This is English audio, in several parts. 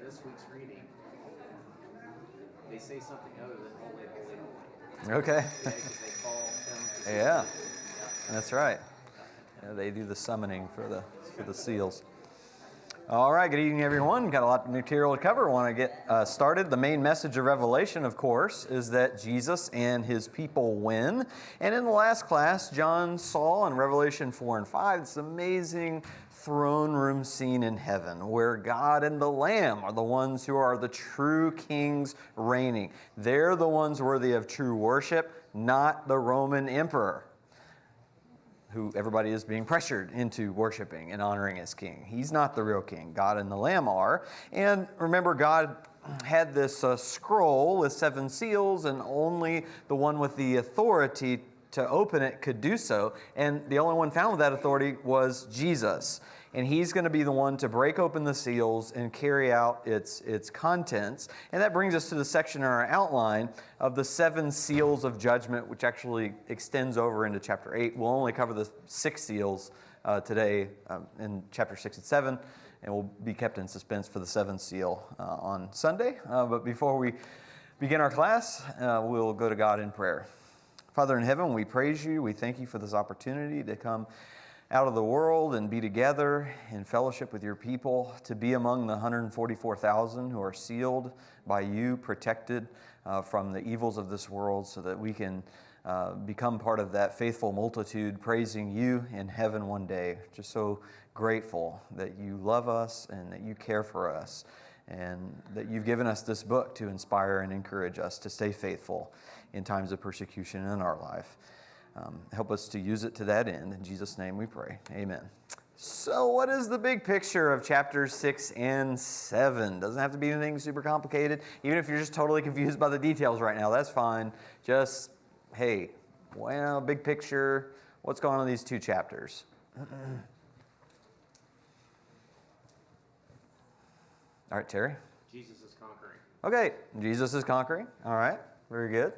this week's reading, they say something other than holy, holy, holy. Okay. They call him. Yeah, that's right. Yeah, they do the summoning for the seals. All right, good evening, everyone. Got a lot of material to cover. Want to get started. The main message of Revelation, of course, is that Jesus and his people win. And in the last class, John saw in Revelation 4 and 5 this amazing throne room scene in heaven where God and the Lamb are the ones who are the true kings reigning. They're the ones worthy of true worship, not the Roman emperor, who everybody is being pressured into worshiping and honoring as king. He's not the real king. God and the Lamb are. And remember, God had this scroll with 7 seals, and only the one with the authority to open it could do so. And the only one found with that authority was Jesus. And he's going to be the one to break open the seals and carry out its contents. And that brings us to the section in our outline of the 7 seals of judgment, which actually extends over into chapter 8. We'll only cover the 6 seals today in chapter 6 and 7, and we'll be kept in suspense for the 7th seal on Sunday. But before we begin our class, we'll go to God in prayer. Father in heaven, we praise you. We thank you for this opportunity to come out of the world and be together in fellowship with your people, to be among the 144,000 who are sealed by you, protected from the evils of this world, so that we can become part of that faithful multitude praising you in heaven one day. Just so grateful that you love us and that you care for us, and that you've given us this book to inspire and encourage us to stay faithful in times of persecution in our life. Help us to use it to that end. In Jesus' name we pray. Amen. So what is the big picture of chapters 6 and 7? Doesn't have to be anything super complicated. Even if you're just totally confused by the details right now, that's fine. Just, hey, well, big picture, what's going on in these 2 chapters? All right, Terry? Jesus is conquering. Okay, Jesus is conquering. All right, very good.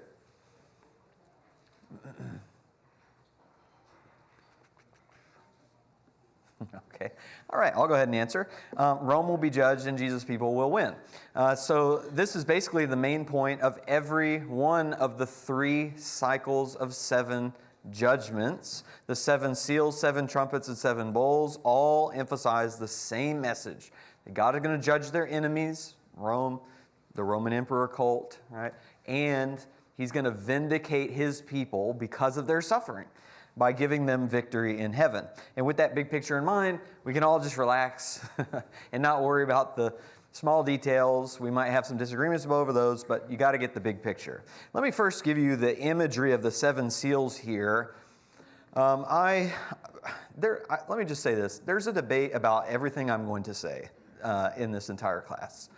Okay. All right, I'll go ahead and answer. Rome will be judged and Jesus' people will win. So this is basically the main point of every one of the 3 cycles of 7 judgments. The 7 seals, 7 trumpets, and 7 bowls all emphasize the same message. That God is going to judge their enemies, Rome, the Roman emperor cult, right? And he's going to vindicate his people because of their suffering, by giving them victory in heaven. And with that big picture in mind, we can all just relax and not worry about the small details. We might have some disagreements over those, but you got to get the big picture. Let me first give you the imagery of the 7 seals here. Let me just say this. There's a debate about everything I'm going to say in this entire class.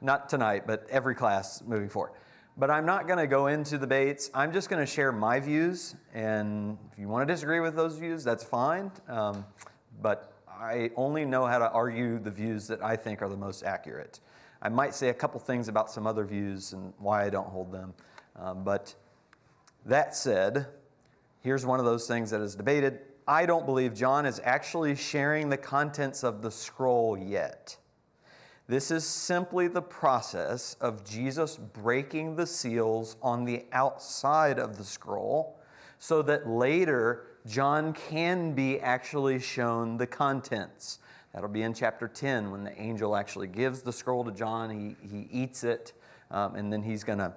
Not tonight, but every class moving forward. But I'm not going to go into debates. I'm just going to share my views, and if you want to disagree with those views, that's fine. But I only know how to argue the views that I think are the most accurate. I might say a couple things about some other views and why I don't hold them. But that said, here's one of those things that is debated. I don't believe John is actually sharing the contents of the scroll yet. This is simply the process of Jesus breaking the seals on the outside of the scroll, so that later John can be actually shown the contents. That'll be in chapter 10 when the angel actually gives the scroll to John. He eats it, and then he's going to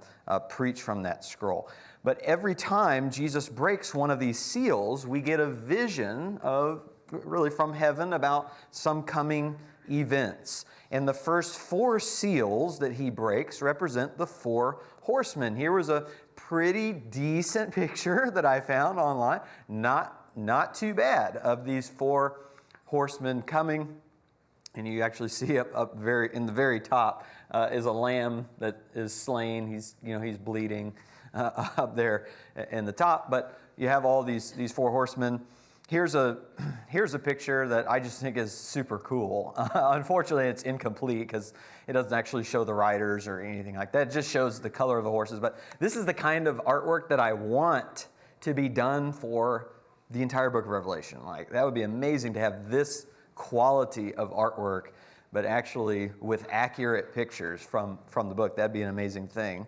preach from that scroll. But every time Jesus breaks one of these seals, we get a vision of, really from heaven, about some coming events. And the first 4 seals that he breaks represent the 4 horsemen. Here was a pretty decent picture that I found online. Not too bad, of these 4 horsemen coming. And you actually see up in the very top is a lamb that is slain. He's bleeding up there in the top. But you have all these 4 horsemen. Here's a picture that I just think is super cool. Unfortunately, it's incomplete because it doesn't actually show the riders or anything like that. It just shows the color of the horses. But this is the kind of artwork that I want to be done for the entire book of Revelation. Like, that would be amazing to have this quality of artwork but actually with accurate pictures from the book. That'd be an amazing thing.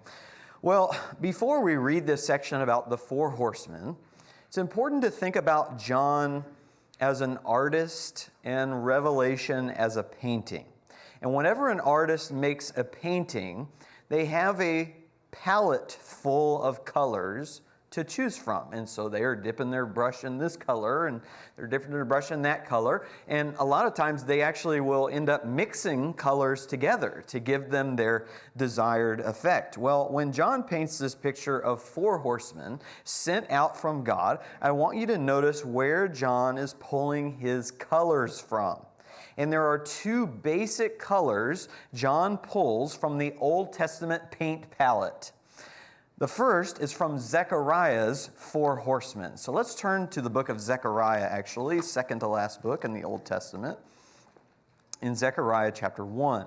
Well, before we read this section about the four horsemen, it's important to think about John as an artist and Revelation as a painting. And whenever an artist makes a painting, they have a palette full of colors to choose from. And so they are dipping their brush in this color, and they're dipping their brush in that color. And a lot of times they actually will end up mixing colors together to give them their desired effect. Well, when John paints this picture of four horsemen sent out from God, I want you to notice where John is pulling his colors from. And there are two basic colors John pulls from the Old Testament paint palette. The first is from Zechariah's four horsemen. So let's turn to the book of Zechariah, actually, second to last book in the Old Testament, in Zechariah chapter 1.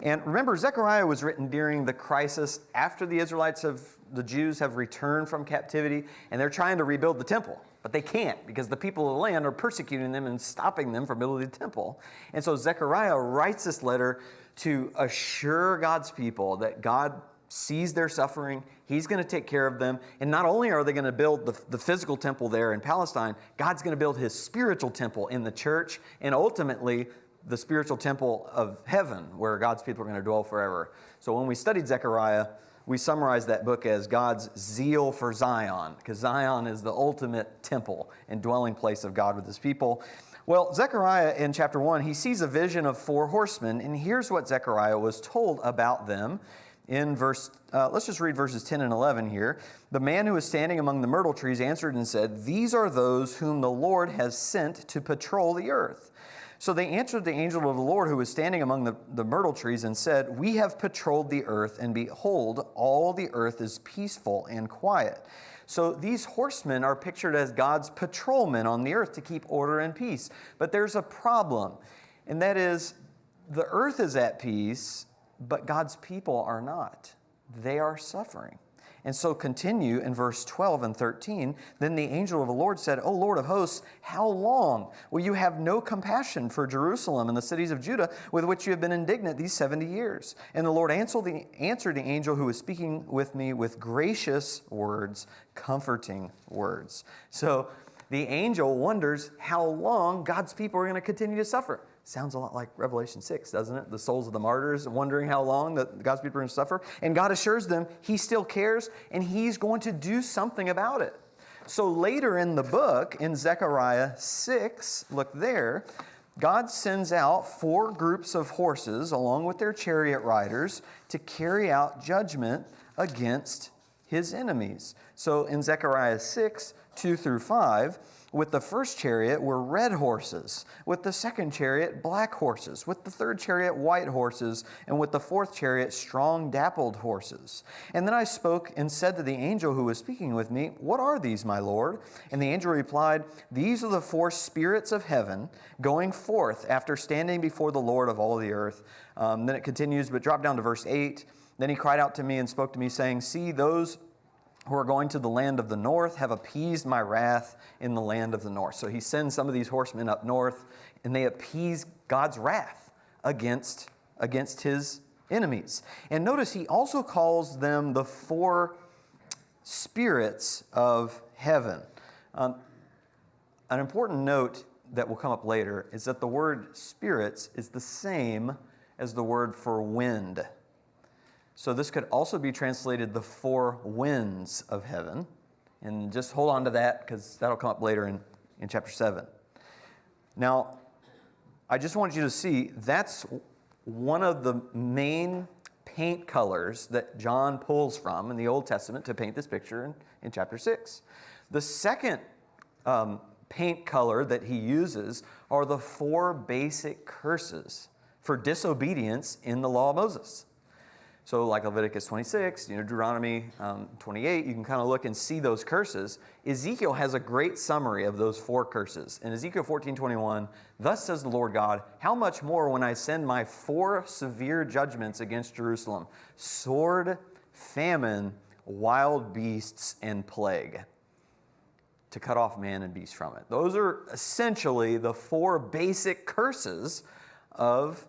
And remember, Zechariah was written during the crisis after the Jews have returned from captivity, and they're trying to rebuild the temple. But they can't, because the people of the land are persecuting them and stopping them from building the temple. And so Zechariah writes this letter to assure God's people that God sees their suffering, He's going to take care of them, and not only are they going to build the physical temple there in Palestine, God's going to build His spiritual temple in the church, and ultimately the spiritual temple of heaven, where God's people are going to dwell forever. So when we studied Zechariah, we summarized that book as God's zeal for Zion, because Zion is the ultimate temple and dwelling place of God with His people. Well, Zechariah in chapter 1, he sees a vision of four horsemen, and here's what Zechariah was told about them. In let's just read verses 10 and 11 here. The man who was standing among the myrtle trees answered and said, "These are those whom the Lord has sent to patrol the earth." So they answered the angel of the Lord who was standing among the myrtle trees and said, "We have patrolled the earth, and behold, all the earth is peaceful and quiet." So these horsemen are pictured as God's patrolmen on the earth to keep order and peace. But there's a problem, and that is the earth is at peace, but God's people are not. They are suffering. And so continue in verse 12 and 13. Then the angel of the Lord said, "O Lord of hosts, how long will you have no compassion for Jerusalem and the cities of Judah with which you have been indignant these 70 years? And the Lord answered the angel who was speaking with me with gracious words, comforting words." So the angel wonders how long God's people are going to continue to suffer. Sounds a lot like Revelation 6, doesn't it? The souls of the martyrs wondering how long that God's people are going to suffer. And God assures them He still cares and He's going to do something about it. So later in the book, in Zechariah 6, look there, God sends out four groups of horses along with their chariot riders to carry out judgment against His enemies. So in Zechariah 6, 2 through 5, with the first chariot were red horses, with the second chariot black horses, with the third chariot white horses, and with the fourth chariot strong dappled horses. And then I spoke and said to the angel who was speaking with me, "What are these, my Lord?" And the angel replied, "These are the four spirits of heaven going forth after standing before the Lord of all the earth." Then it continues, but drop down to verse 8. Then he cried out to me and spoke to me, saying, "See, those who are going to the land of the north have appeased my wrath in the land of the north." So he sends some of these horsemen up north, and they appease God's wrath against His enemies. And notice he also calls them the four spirits of heaven. An important note that will come up later is that the word spirits is the same as the word for wind. So this could also be translated the four winds of heaven. And just hold on to that because that'll come up later in chapter 7. Now, I just want you to see that's one of the main paint colors that John pulls from in the Old Testament to paint this picture in chapter 6. The second paint color that he uses are the four basic curses for disobedience in the law of Moses. So like Leviticus 26, Deuteronomy 28, you can kind of look and see those curses. Ezekiel has a great summary of those four curses. In Ezekiel 14:21, "Thus says the Lord God, how much more when I send my four severe judgments against Jerusalem, sword, famine, wild beasts, and plague, to cut off man and beast from it." Those are essentially the four basic curses of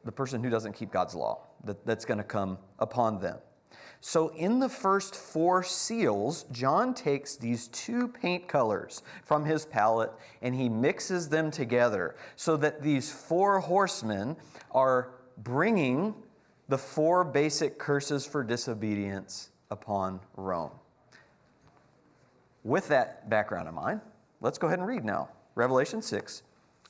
the person who doesn't keep God's law that's going to come upon them. So in the first 4 seals, John takes these 2 paint colors from his palette and he mixes them together so that these 4 horsemen are bringing the 4 basic curses for disobedience upon Rome. With that background in mind, let's go ahead and read now. Revelation 6,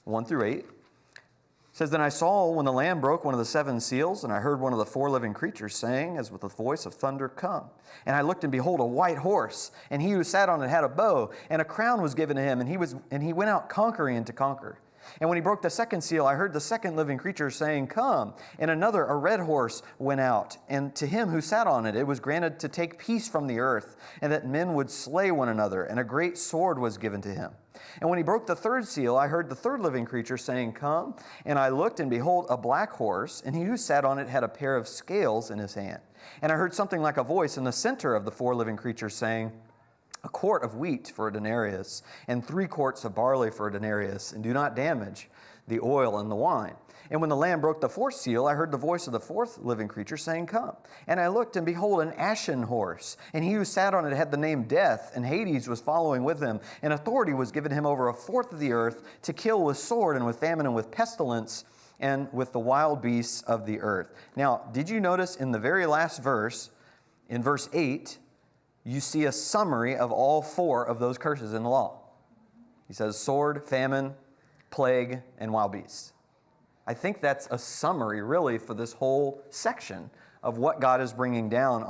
1 through 8. It says, "Then I saw when the Lamb broke one of the 7 seals, and I heard one of the 4 living creatures saying, as with the voice of thunder, 'Come.' And I looked, and behold, a white horse, and he who sat on it had a bow, and a crown was given to him, and he went out conquering and to conquer. And when he broke the 2nd seal, I heard the 2nd living creature saying, 'Come.' And another, a red horse, went out. And to him who sat on it, it was granted to take peace from the earth, and that men would slay one another. And a great sword was given to him. And when he broke the 3rd seal, I heard the 3rd living creature saying, 'Come.' And I looked, and behold, a black horse, and he who sat on it had a pair of scales in his hand. And I heard something like a voice in the center of the 4 living creatures saying, 'A quart of wheat for a denarius, and 3 quarts of barley for a denarius, and do not damage the oil and the wine.' And when the Lamb broke the 4th seal, I heard the voice of the 4th living creature saying, 'Come.' And I looked, and behold, an ashen horse, and he who sat on it had the name Death, and Hades was following with him, and authority was given him over 1/4 of the earth to kill with sword, and with famine, and with pestilence, and with the wild beasts of the earth." Now, did you notice in the very last verse, in verse 8, you see a summary of all 4 of those curses in the law? He says sword, famine, plague, and wild beasts. I think that's a summary, really, for this whole section of what God is bringing down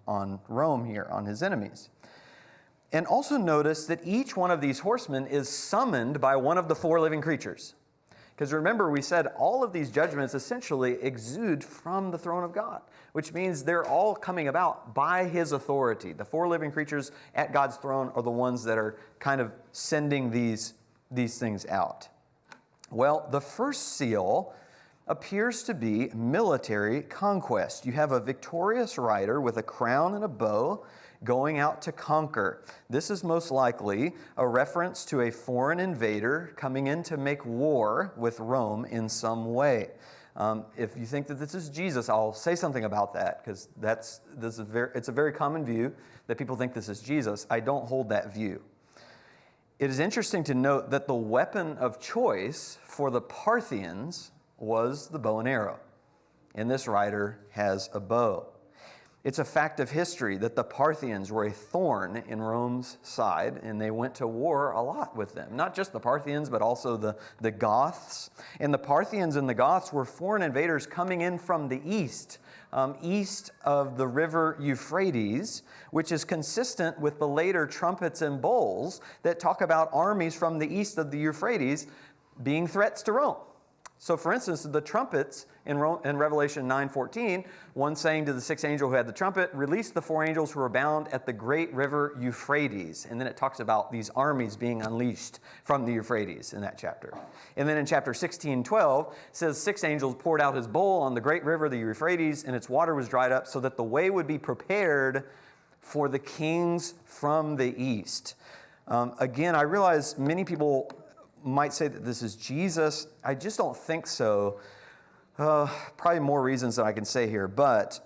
on Rome here, on his enemies. And also notice that each one of these horsemen is summoned by one of the 4 living creatures. Because remember, we said all of these judgments essentially exude from the throne of God, which means they're all coming about by his authority. The 4 living creatures at God's throne are the ones that are kind of sending these things out. Well, the first seal appears to be military conquest. You have a victorious rider with a crown and a bow going out to conquer. This is most likely a reference to a foreign invader coming in to make war with Rome in some way. If you think that this is Jesus, I'll say something about that, because it's a very common view that people think this is Jesus. I don't hold that view. It is interesting to note that the weapon of choice for the Parthians was the bow and arrow, and this rider has a bow. It's a fact of history that the Parthians were a thorn in Rome's side, and they went to war a lot with them. Not just the Parthians, but also the Goths. And the Parthians and the Goths were foreign invaders coming in from the east of the river Euphrates, which is consistent with the later trumpets and bowls that talk about armies from the east of the Euphrates being threats to Rome. So, for instance, the trumpets in Revelation 9:14, one saying to the 6th angel who had the trumpet, "Release the 4 angels who were bound at the great river Euphrates." And then it talks about these armies being unleashed from the Euphrates in that chapter. And then in chapter 16:12, it says 6 angels poured out his bowl on the great river, the Euphrates, and its water was dried up so that the way would be prepared for the kings from the east. Again, I realize many people might say that this is Jesus. I just don't think so. Probably more reasons than I can say here. But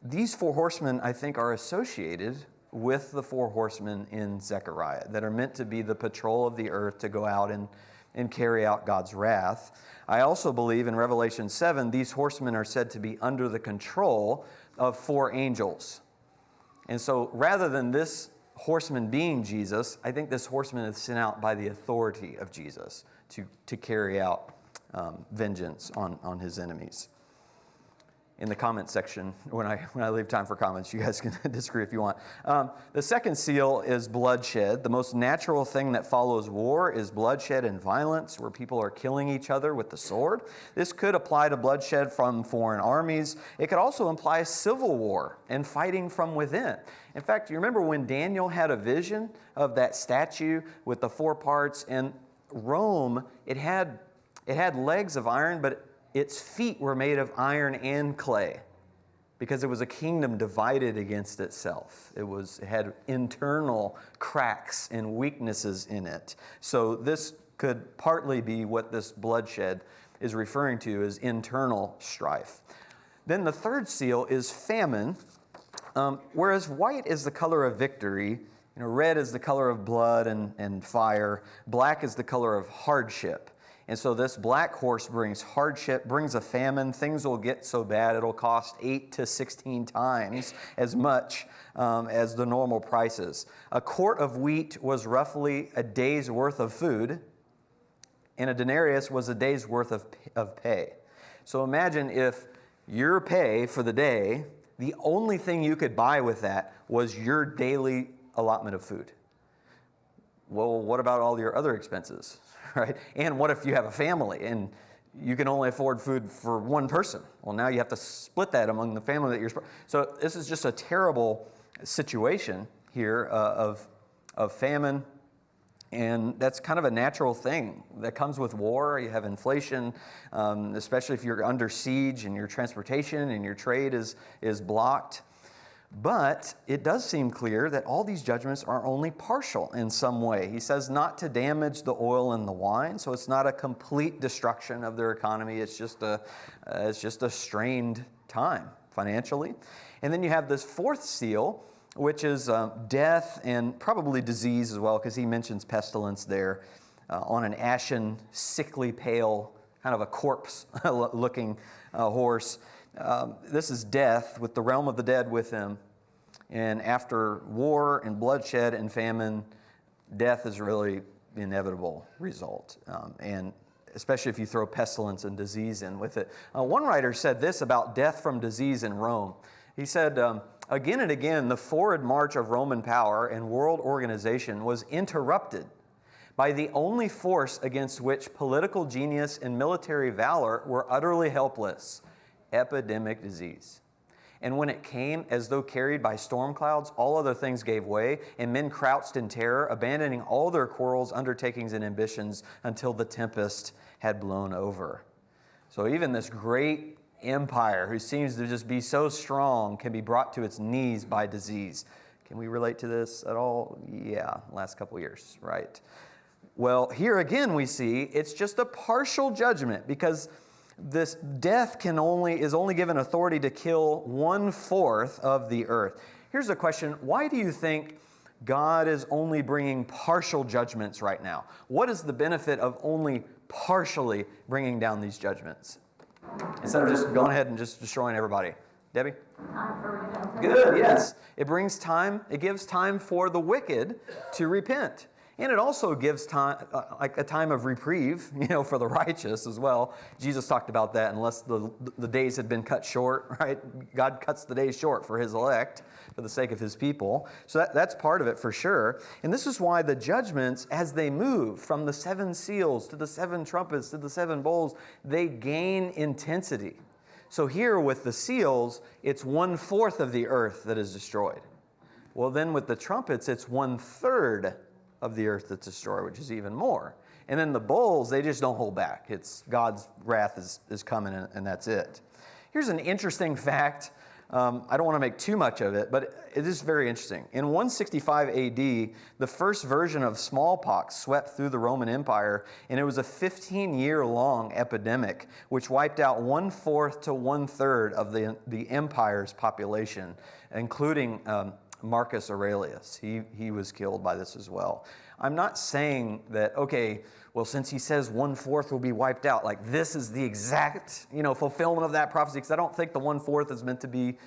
these 4 horsemen, I think, are associated with the 4 horsemen in Zechariah that are meant to be the patrol of the earth to go out and carry out God's wrath. I also believe in Revelation 7, these horsemen are said to be under the control of 4 angels. And so rather than this horseman being Jesus, I think this horseman is sent out by the authority of Jesus to carry out vengeance on his enemies. In the comment section, when I leave time for comments, you guys can disagree if you want. The second seal is bloodshed. The most natural thing that follows war is bloodshed and violence, where people are killing each other with the sword. This could apply to bloodshed from foreign armies. It could also imply civil war and fighting from within. In fact, you remember when Daniel had a vision of that statue with the 4 parts, and Rome, it had legs of iron, but its feet were made of iron and clay because it was a kingdom divided against itself. It had internal cracks and weaknesses in it. So this could partly be what this bloodshed is referring to is internal strife. Then the third seal is famine. Whereas white is the color of victory, red is the color of blood and fire, black is the color of hardship. And so this black horse brings hardship, brings a famine. Things will get so bad it'll cost 8 to 16 times as much as the normal prices. A quart of wheat was roughly a day's worth of food, and a denarius was a day's worth of pay. So imagine if your pay for the day, the only thing you could buy with that was your daily allotment of food. Well, what about all your other expenses, right? And what if you have a family and you can only afford food for one person? Well, now you have to split that among the family that you're. So this is just a terrible situation here of famine. And that's kind of a natural thing that comes with war. You have inflation, especially if you're under siege and your transportation and your trade is blocked. But it does seem clear that all these judgments are only partial in some way. He says not to damage the oil and the wine, so it's not a complete destruction of their economy. It's just a strained time financially. And then you have this fourth seal, which is death and probably disease as well, because he mentions pestilence there on an ashen, sickly, pale, kind of a corpse-looking horse. This is death with the realm of the dead with him. And after war and bloodshed and famine, death is really the inevitable result. And especially if you throw pestilence and disease in with it. One writer said this about death from disease in Rome. He said, again and again, the forward march of Roman power and world organization was interrupted by the only force against which political genius and military valor were utterly helpless: epidemic disease. And when it came, as though carried by storm clouds, all other things gave way, and men crouched in terror, abandoning all their quarrels, undertakings, and ambitions until the tempest had blown over. So even this great empire, who seems to just be so strong, can be brought to its knees by disease. Can we relate to this at all? Yeah, last couple years, right? Well, here again we see it's just a partial judgment, because this death is only given authority to kill 1/4 of the earth. Here's a question: why do you think God is only bringing partial judgments right now? What is the benefit of only partially bringing down these judgments instead of just going ahead and just destroying everybody? Debbie? Good, yes. It brings time. It gives time for the wicked to repent. And it also gives time, like a time of reprieve, for the righteous as well. Jesus talked about that, unless the days had been cut short, right? God cuts the days short for his elect, for the sake of his people. So that's part of it for sure. And this is why the judgments, as they move from the 7 seals to the 7 trumpets to the 7 bowls, they gain intensity. So here with the seals, it's 1/4 of the earth that is destroyed. Well, then with the trumpets, it's 1/3 of the earth that's destroyed, which is even more. And then the bowls, they just don't hold back. It's God's wrath is coming, and that's it. Here's an interesting fact. I don't want to make too much of it, but it is very interesting. In 165 AD, the first version of smallpox swept through the Roman Empire, and it was a 15-year-long epidemic, which wiped out 1/4 to 1/3 of the empire's population, including Marcus Aurelius. He was killed by this as well. I'm not saying that, okay, well, since he says 1/4 will be wiped out, like this is the exact, fulfillment of that prophecy, because I don't think the 1/4 is meant to be,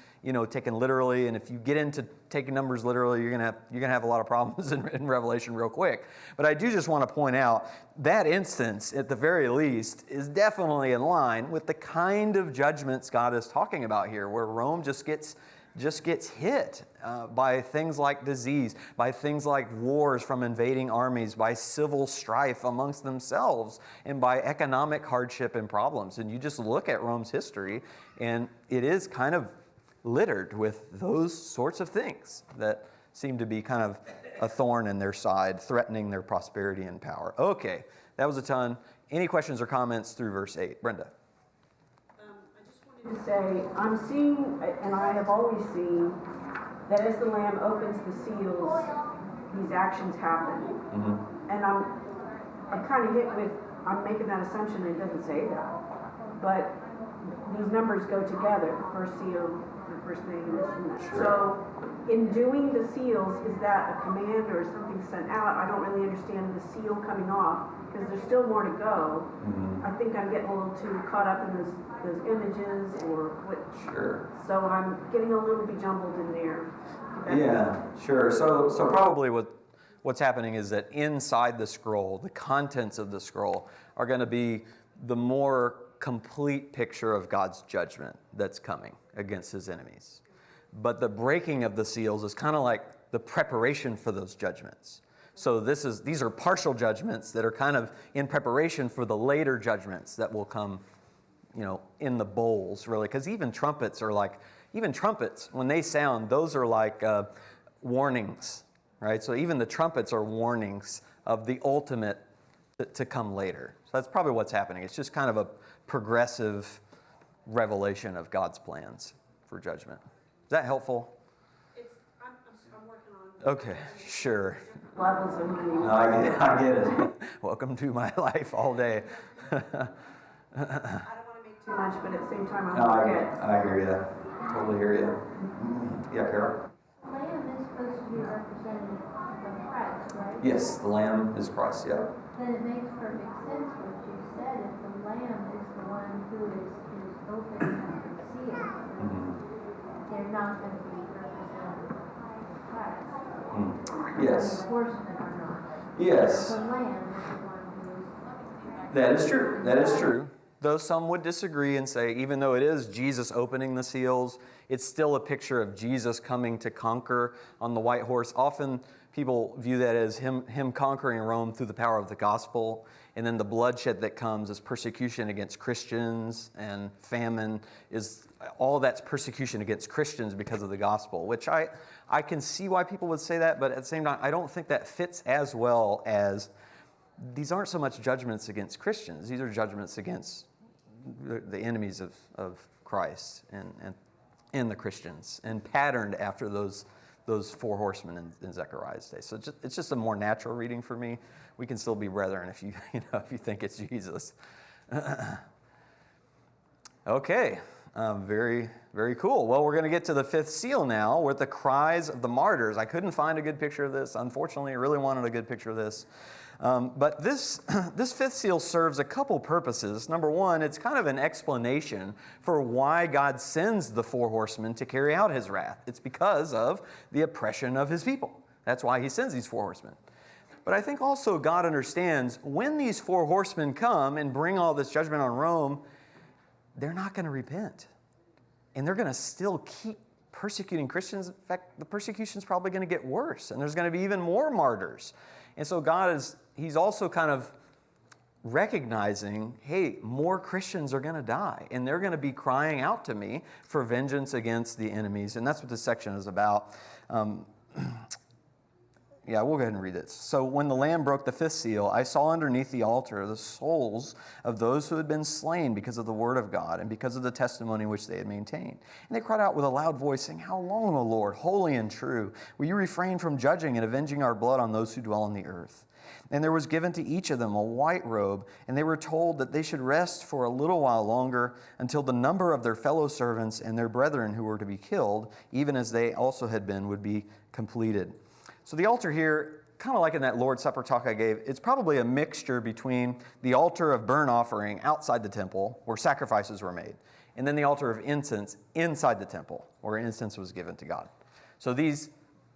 taken literally. And if you get into taking numbers literally, you're gonna have a lot of problems in Revelation real quick. But I do just want to point out that instance, at the very least, is definitely in line with the kind of judgments God is talking about here, where Rome just gets hit by things like disease, by things like wars from invading armies, by civil strife amongst themselves, and by economic hardship and problems. And you just look at Rome's history, and it is kind of littered with those sorts of things that seem to be kind of a thorn in their side, threatening their prosperity and power. Okay, that was a ton. Any questions or comments through verse 8? Brenda? To say, I'm seeing, and I have always seen, that as the Lamb opens the seals, these actions happen. Mm-hmm. And I'm kind of hit with, I'm making that assumption that it doesn't say that. but these numbers go together, the first seal, the first name, this and that. Sure. So in doing the seals, is that a command or something sent out? I don't really understand the seal coming off, because there's still more to go. I think I'm getting a little too caught up in those images or what. Sure. So I'm getting a little bejumbled in there. Yeah, sure. So probably what's happening is that inside the scroll, the contents of the scroll are going to be the more complete picture of God's judgment that's coming against his enemies. But the breaking of the seals is kind of like the preparation for those judgments. So these are partial judgments that are kind of in preparation for the later judgments that will come, in the bowls, really. Because even trumpets, when they sound, those are like warnings, right? So even the trumpets are warnings of the ultimate to come later. So that's probably what's happening. It's just kind of a progressive revelation of God's plans for judgment. Is that helpful? I'm working on it. Okay, sure. Levels of meaning. No, I get it. Welcome to my life all day. I don't want to make too much, but at the same time, No, I'm I okay. hear you. Totally hear you. Yeah, Carol? Lamb is supposed to be representative of Christ, right? Yes, the Lamb is Christ, yeah. Then it makes perfect sense what you said. If the Lamb is the one who is opening up the seal, they're not going to be representative of Christ. Yes. The horsemen are not. Yes. The Lamb is the one who is. That is true. That is true. Though some would disagree and say, even though it is Jesus opening the seals, it's still a picture of Jesus coming to conquer on the white horse. Often people view that as him conquering Rome through the power of the gospel, and then the bloodshed that comes is persecution against Christians, and famine is all that's persecution against Christians because of the gospel, which I can see why people would say that, but at the same time, I don't think that fits as well as these aren't so much judgments against Christians. These are judgments against the enemies of Christ and the Christians, and patterned after those four horsemen in Zechariah's day. So it's just a more natural reading for me. We can still be brethren if you think it's Jesus. Okay, very, very cool. Well, we're going to get to the fifth seal now with the cries of the martyrs. I couldn't find a good picture of this. Unfortunately, I really wanted a good picture of this. But this fifth seal serves a couple purposes. Number one, it's kind of an explanation for why God sends the four horsemen to carry out his wrath. It's because of the oppression of his people. That's why he sends these four horsemen. But I think also God understands when these four horsemen come and bring all this judgment on Rome, they're not going to repent. And they're going to still keep persecuting Christians. In fact, the persecution is probably going to get worse, and there's going to be even more martyrs. And so he's also kind of recognizing, hey, more Christians are going to die, and they're going to be crying out to me for vengeance against the enemies. And that's what this section is about. Yeah, we'll go ahead and read it. So when the Lamb broke the fifth seal, I saw underneath the altar the souls of those who had been slain because of the word of God and because of the testimony which they had maintained. And they cried out with a loud voice, saying, How long, O Lord, holy and true, will you refrain from judging and avenging our blood on those who dwell on the earth? And there was given to each of them a white robe, and they were told that they should rest for a little while longer until the number of their fellow servants and their brethren who were to be killed, even as they also had been, would be completed. So the altar here, kind of like in that Lord's Supper talk I gave, it's probably a mixture between the altar of burnt offering outside the temple, where sacrifices were made, and then the altar of incense inside the temple, where incense was given to God. So these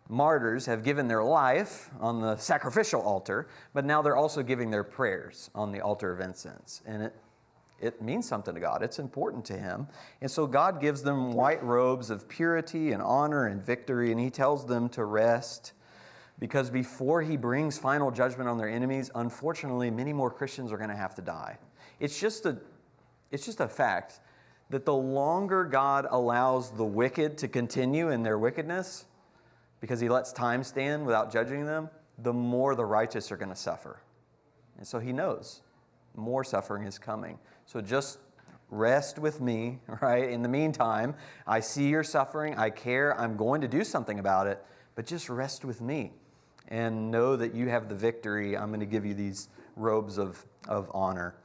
martyrs have given their life on the sacrificial altar, but now they're also giving their prayers on the altar of incense. And it means something to God. It's important to him. And so God gives them white robes of purity and honor and victory, and he tells them to rest, because before he brings final judgment on their enemies, unfortunately, many more Christians are going to have to die. It's just a fact that the longer God allows the wicked to continue in their wickedness, because he lets time stand without judging them, the more the righteous are going to suffer. And so he knows more suffering is coming. So just rest with me, right? In the meantime, I see your suffering, I care, I'm going to do something about it, but just rest with me and know that you have the victory. I'm going to give you these robes of honor.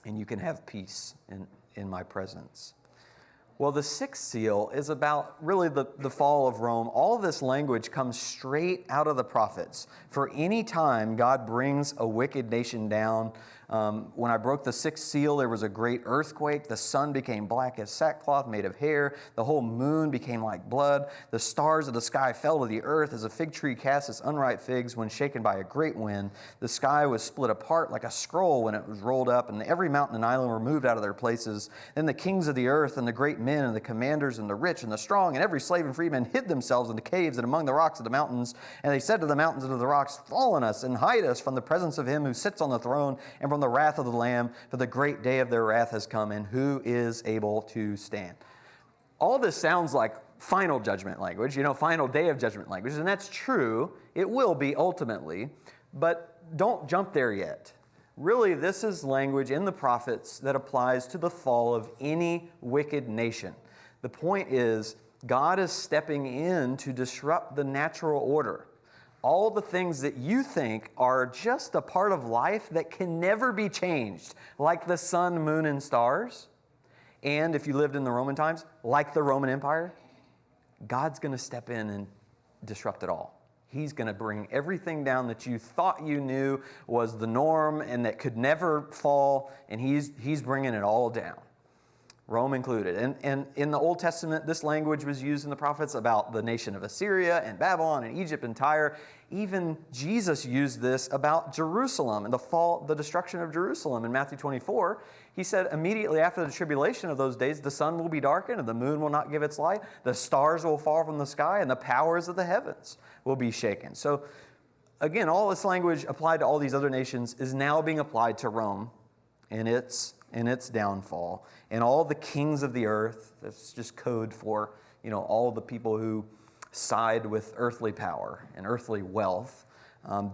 and you can have peace in my presence. Well, the sixth seal is about really the fall of Rome. All of this language comes straight out of the prophets. For any time God brings a wicked nation down, when I broke the sixth seal, there was a great earthquake. The sun became black as sackcloth made of hair. The whole moon became like blood. The stars of the sky fell to the earth as a fig tree casts its unripe figs when shaken by a great wind. The sky was split apart like a scroll when it was rolled up, and every mountain and island were moved out of their places. Then the kings of the earth and the great men and the commanders and the rich and the strong and every slave and freeman hid themselves in the caves and among the rocks of the mountains. And they said to the mountains and to the rocks, fall on us and hide us from the presence of him who sits on the throne and from the wrath of the Lamb, for the great day of their wrath has come, and who is able to stand? All this sounds like final judgment language, final day of judgment language, and that's true. It will be ultimately, but don't jump there yet. Really, this is language in the prophets that applies to the fall of any wicked nation. The point is, God is stepping in to disrupt the natural order. All the things that you think are just a part of life that can never be changed, like the sun, moon, and stars, and if you lived in the Roman times, like the Roman Empire, God's going to step in and disrupt it all. He's going to bring everything down that you thought you knew was the norm and that could never fall, and he's bringing it all down. Rome included. And in the Old Testament, this language was used in the prophets about the nation of Assyria and Babylon and Egypt and Tyre. Even Jesus used this about Jerusalem and the destruction of Jerusalem in Matthew 24. He said, immediately after the tribulation of those days, the sun will be darkened and the moon will not give its light. The stars will fall from the sky and the powers of the heavens will be shaken. So again, all this language applied to all these other nations is now being applied to Rome and its downfall. And all the kings of the earth, that's just code for, all the people who side with earthly power and earthly wealth.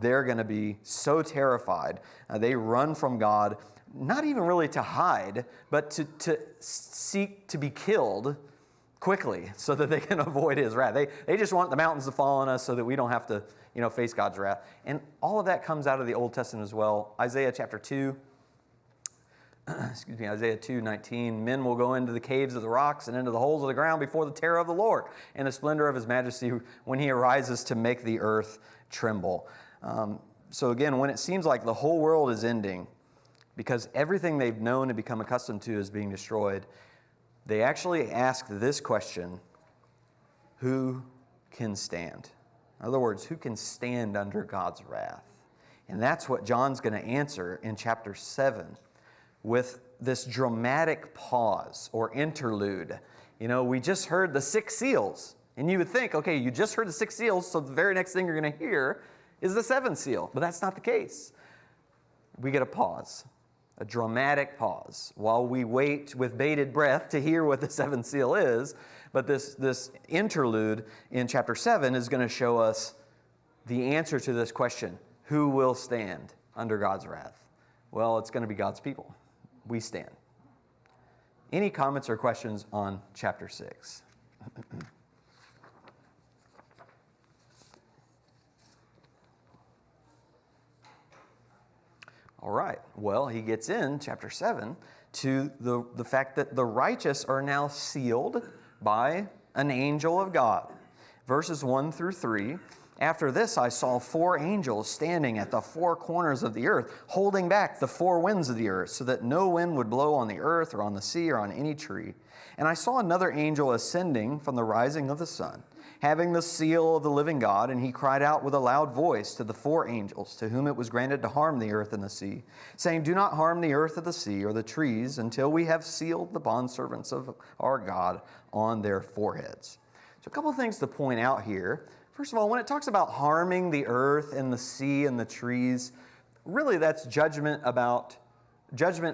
They're going to be so terrified. They run from God, not even really to hide, but to seek to be killed quickly so that they can avoid his wrath. They just want the mountains to fall on us so that we don't have to, face God's wrath. And all of that comes out of the Old Testament as well. Isaiah chapter 2. Isaiah 2:19, men will go into the caves of the rocks and into the holes of the ground before the terror of the Lord and the splendor of his majesty when he arises to make the earth tremble. So again, when it seems like the whole world is ending because everything they've known and become accustomed to is being destroyed, they actually ask this question, who can stand? In other words, who can stand under God's wrath? And that's what John's going to answer in chapter 7. With this dramatic pause or interlude. We just heard the 6 seals. And you would think, okay, you just heard the 6 seals, so the very next thing you're going to hear is the 7th seal. But that's not the case. We get a pause, a dramatic pause, while we wait with bated breath to hear what the 7th seal is. But this interlude in chapter 7 is going to show us the answer to this question, who will stand under God's wrath? Well, it's going to be God's people. We stand. Any comments or questions on chapter 6? All right. Well, he gets in chapter 7 to the fact that the righteous are now sealed by an angel of God. Verses 1 through 3. After this, I saw 4 angels standing at the 4 corners of the earth, holding back the 4 winds of the earth, so that no wind would blow on the earth or on the sea or on any tree. And I saw another angel ascending from the rising of the sun, having the seal of the living God, and he cried out with a loud voice to the 4 angels, to whom it was granted to harm the earth and the sea, saying, do not harm the earth or the sea or the trees until we have sealed the bondservants of our God on their foreheads. So a couple of things to point out here. First of all, when it talks about harming the earth and the sea and the trees, really that's judgment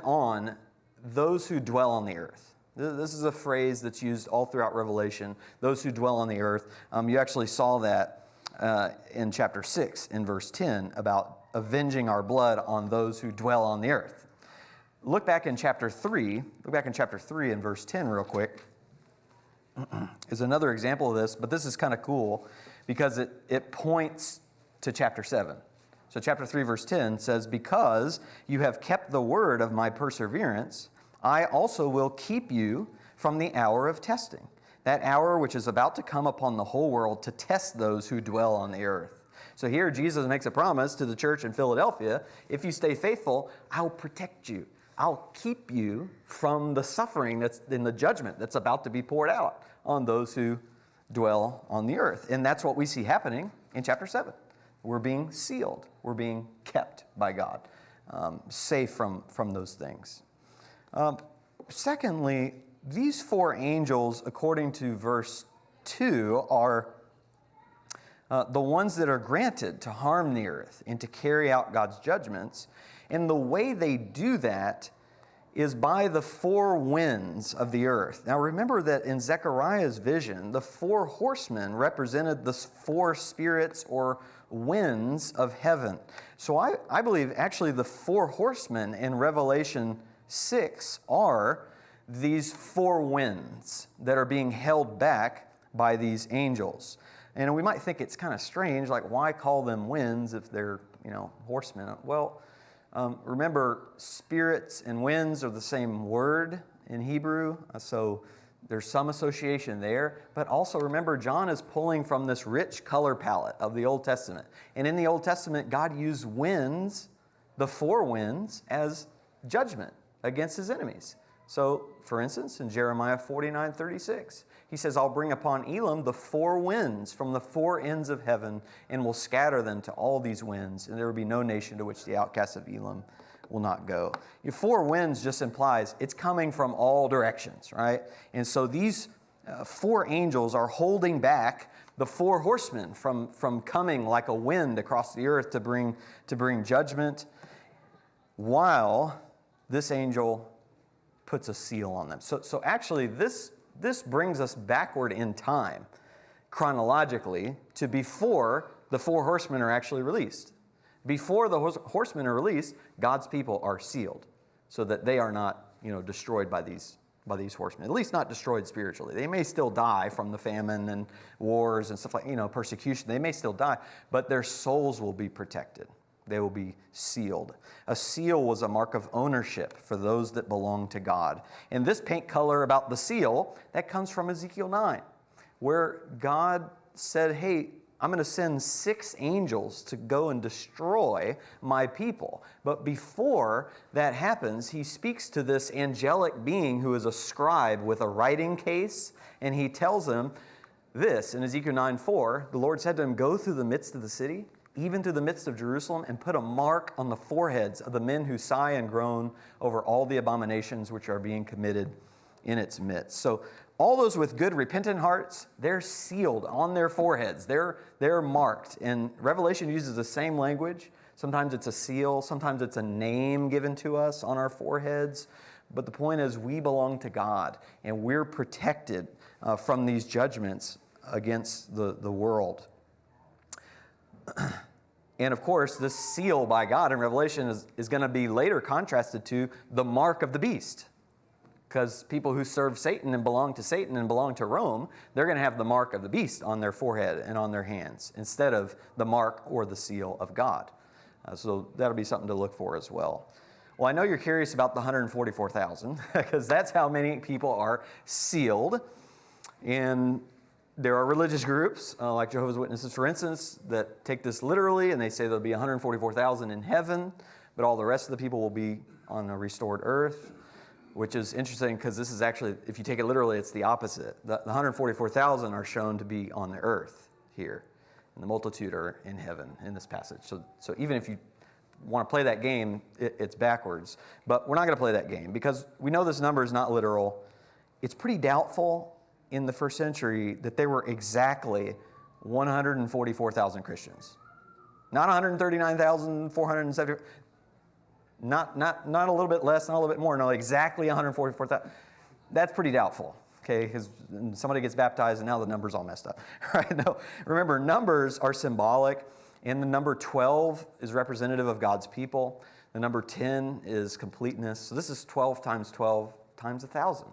on those who dwell on the earth. This is a phrase that's used all throughout Revelation, those who dwell on the earth. You actually saw that in chapter 6 in verse 10 about avenging our blood on those who dwell on the earth. Look back in chapter 3 in verse 10 real quick. Is another example of this, but this is kind of cool because it points to chapter 7. So chapter 3, verse 10 says, "Because you have kept the word of my perseverance, I also will keep you from the hour of testing, that hour which is about to come upon the whole world to test those who dwell on the earth." So here Jesus makes a promise to the church in Philadelphia: if you stay faithful, I'll protect you. I'll keep you from the suffering that's in the judgment that's about to be poured out on those who dwell on the earth. And that's what we see happening in chapter 7. We're being sealed. We're being kept by God, safe from those things. Secondly, these 4 angels, according to verse 2, are the ones that are granted to harm the earth and to carry out God's judgments. And the way they do that is by the 4 winds of the earth. Now remember that in Zechariah's vision, the 4 horsemen represented the 4 spirits or winds of heaven. So I believe actually the 4 horsemen in Revelation 6 are these 4 winds that are being held back by these angels. And we might think it's kind of strange, like why call them winds if they're, horsemen? Well, remember, spirits and winds are the same word in Hebrew, so there's some association there. But also remember, John is pulling from this rich color palette of the Old Testament. And in the Old Testament, God used winds, the 4 winds, as judgment against his enemies. So, for instance, in Jeremiah 49:36, he says, "I'll bring upon Elam the 4 winds from the 4 ends of heaven, and will scatter them to all these winds, and there will be no nation to which the outcasts of Elam will not go." 4 winds just implies it's coming from all directions, right? And so these 4 angels are holding back the 4 horsemen from coming like a wind across the earth to bring judgment, while this angel puts a seal on them. So actually this brings us backward in time, chronologically, to before the 4 horsemen are actually released. Before the horsemen are released, God's people are sealed, so that they are not, destroyed by these horsemen. At least not destroyed spiritually. They may still die from the famine and wars and stuff like, persecution. They may still die, but their souls will be protected. They will be sealed. A seal was a mark of ownership for those that belong to God. And this paint color about the seal, that comes from Ezekiel 9, where God said, hey, I'm going to send 6 angels to go and destroy my people. But before that happens, he speaks to this angelic being who is a scribe with a writing case, and he tells him this in Ezekiel 9:4, the Lord said to him, "Go through the midst of the city, even through the midst of Jerusalem, and put a mark on the foreheads of the men who sigh and groan over all the abominations which are being committed in its midst." So all those with good, repentant hearts, they're sealed on their foreheads. They're marked. And Revelation uses the same language. Sometimes it's a seal. Sometimes it's a name given to us on our foreheads. But the point is, we belong to God, and we're protected from these judgments against the world. And of course, this seal by God in Revelation is going to be later contrasted to the mark of the beast. Because people who serve Satan and belong to Rome, they're going to have the mark of the beast on their forehead and on their hands instead of the mark or the seal of God. So that'll be something to look for as well. Well, I know you're curious about the 144,000 because that's how many people are sealed. And there are religious groups, like Jehovah's Witnesses, for instance, that take this literally, and they say there'll be 144,000 in heaven, but all the rest of the people will be on a restored earth, which is interesting because this is actually, if you take it literally, it's the opposite. The 144,000 are shown to be on the earth here, and the multitude are in heaven in this passage. So even if you want to play that game, it's backwards. But we're not going to play that game because we know this number is not literal. It's pretty doubtful in the first century that there were exactly 144,000 Christians. Not 139,470. Not a little bit less, not a little bit more. No, exactly 144,000. That's pretty doubtful, okay? Because somebody gets baptized and now the number's all messed up, right? No, remember, numbers are symbolic, and the number 12 is representative of God's people. The number 10 is completeness. So this is 12 times 12 times 1,000.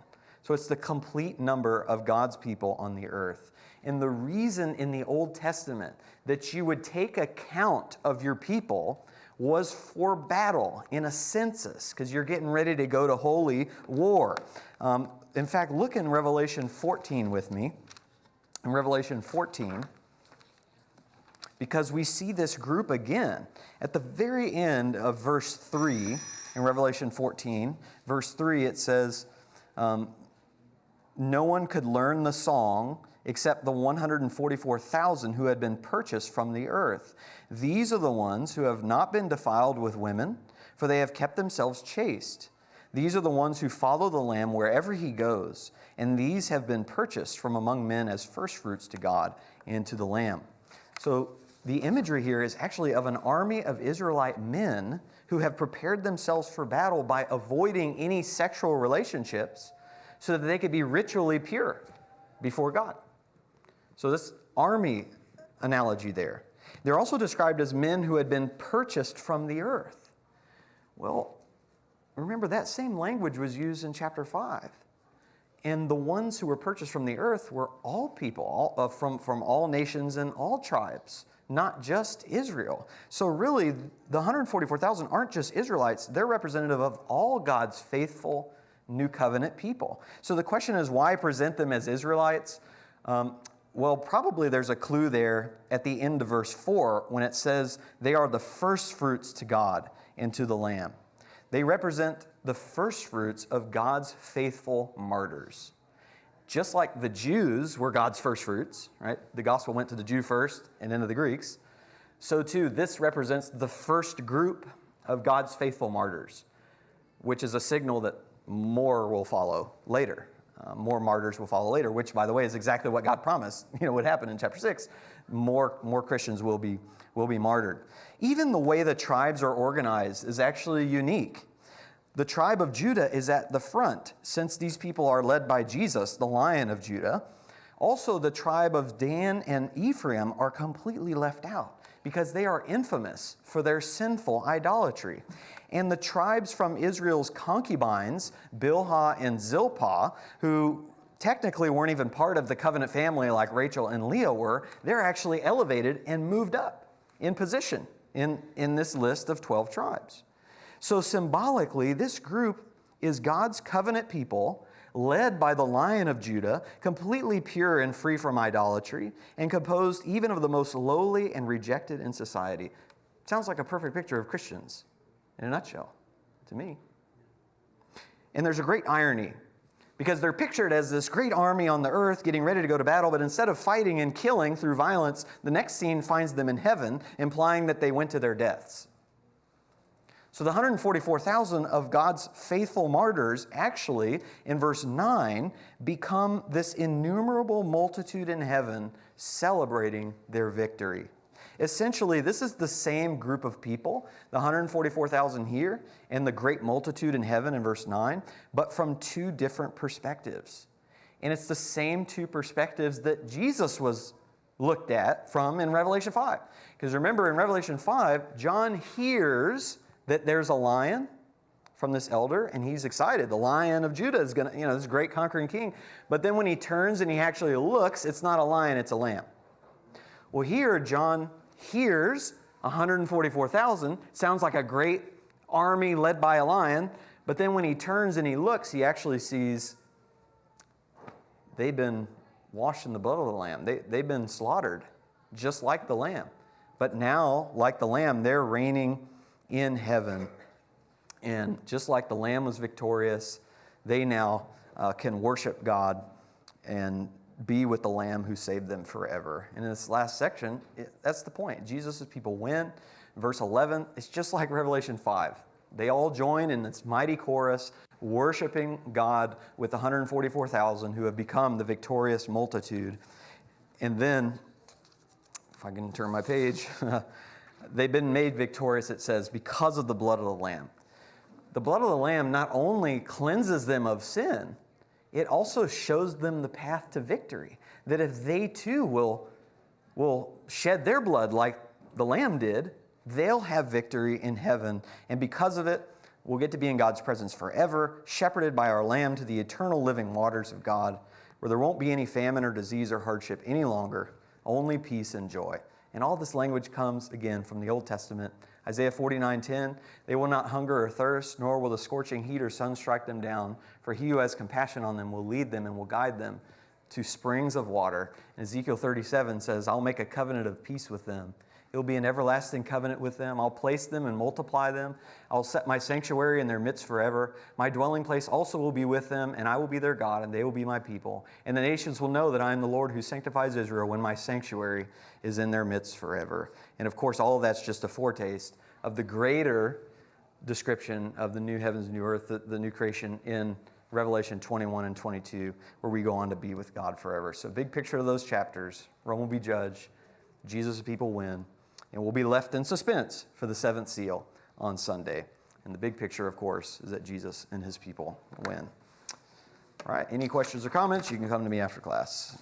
So it's the complete number of God's people on the earth. And the reason in the Old Testament that you would take account of your people was for battle in a census, because you're getting ready to go to holy war. In fact, look in Revelation 14 with me. In Revelation 14, because we see this group again. At the very end of verse 3, in Revelation 14, verse 3, it says, no one could learn the song except the 144,000 who had been purchased from the earth. These are the ones who have not been defiled with women, for they have kept themselves chaste. These are the ones who follow the Lamb wherever he goes, and these have been purchased from among men as firstfruits to God and to the Lamb. So the imagery here is actually of an army of Israelite men who have prepared themselves for battle by avoiding any sexual relationships so that they could be ritually pure before God. So this army analogy there. They're also described as men who had been purchased from the earth. Well, remember that same language was used in chapter 5. And the ones who were purchased from the earth were all people, from all nations and all tribes, not just Israel. So really, the 144,000 aren't just Israelites. They're representative of all God's faithful New Covenant people. So the question is, why present them as Israelites? Well, probably there's a clue there at the end of verse 4 when it says they are the first fruits to God and to the Lamb. They represent the first fruits of God's faithful martyrs. Just like the Jews were God's first fruits, right? The gospel went to the Jew first and then to the Greeks. So too, this represents the first group of God's faithful martyrs, which is a signal that more will follow later. More martyrs will follow later, which, by the way, is exactly what God promised, would happen in chapter 6. More Christians will be martyred. Even the way the tribes are organized is actually unique. The tribe of Judah is at the front, since these people are led by Jesus, the Lion of Judah. Also, the tribe of Dan and Ephraim are completely left out because they are infamous for their sinful idolatry. And the tribes from Israel's concubines, Bilhah and Zilpah, who technically weren't even part of the covenant family like Rachel and Leah were, they're actually elevated and moved up in position in this list of 12 tribes. So symbolically, this group is God's covenant people, led by the Lion of Judah, completely pure and free from idolatry, and composed even of the most lowly and rejected in society. Sounds like a perfect picture of Christians in a nutshell, to me. And there's a great irony, because they're pictured as this great army on the earth getting ready to go to battle, but instead of fighting and killing through violence, the next scene finds them in heaven, implying that they went to their deaths. So the 144,000 of God's faithful martyrs actually, in verse 9, become this innumerable multitude in heaven celebrating their victory. Essentially, this is the same group of people, the 144,000 here, and the great multitude in heaven in verse 9, but from two different perspectives. And it's the same two perspectives that Jesus was looked at from in Revelation 5. Because remember, in Revelation 5, John hears that there's a lion from this elder, and he's excited. The Lion of Judah is going to, this great conquering king. But then when he turns and he actually looks, it's not a lion, it's a lamb. Well, here, John hears 144,000. Sounds like a great army led by a lion. But then when he turns and he looks, he actually sees they've been washed in the blood of the lamb. They've been slaughtered, just like the lamb. But now, like the lamb, they're reigning in heaven. And just like the lamb was victorious, they now can worship God and be with the lamb who saved them forever. And in this last section, that's the point. Jesus' people win. Verse 11, it's just like Revelation 5. They all join in this mighty chorus, worshiping God with the 144,000 who have become the victorious multitude. And then, if I can turn my page, they've been made victorious, it says, because of the blood of the Lamb. The blood of the Lamb not only cleanses them of sin, it also shows them the path to victory. That if they too will shed their blood like the Lamb did, they'll have victory in heaven. And because of it, We'll get to be in God's presence forever, shepherded by our Lamb to the eternal living waters of God, where there won't be any famine or disease or hardship any longer, only peace and joy. And all this language comes, again, from the Old Testament. Isaiah 49:10, they will not hunger or thirst, nor will the scorching heat or sun strike them down, for he who has compassion on them will lead them and will guide them to springs of water. And Ezekiel 37 says, I'll make a covenant of peace with them. It will be an everlasting covenant with them. I'll place them and multiply them. I'll set my sanctuary in their midst forever. My dwelling place also will be with them, and I will be their God, and they will be my people. And the nations will know that I am the Lord who sanctifies Israel when my sanctuary is in their midst forever. And of course, all of that's just a foretaste of the greater description of the new heavens and new earth, the new creation in Revelation 21 and 22, where we go on to be with God forever. So big picture of those chapters. Rome will be judged. Jesus' people win. And we'll be left in suspense for the seventh seal on Sunday. And the big picture, of course, is that Jesus and his people win. All right, any questions or comments? You can come to me after class.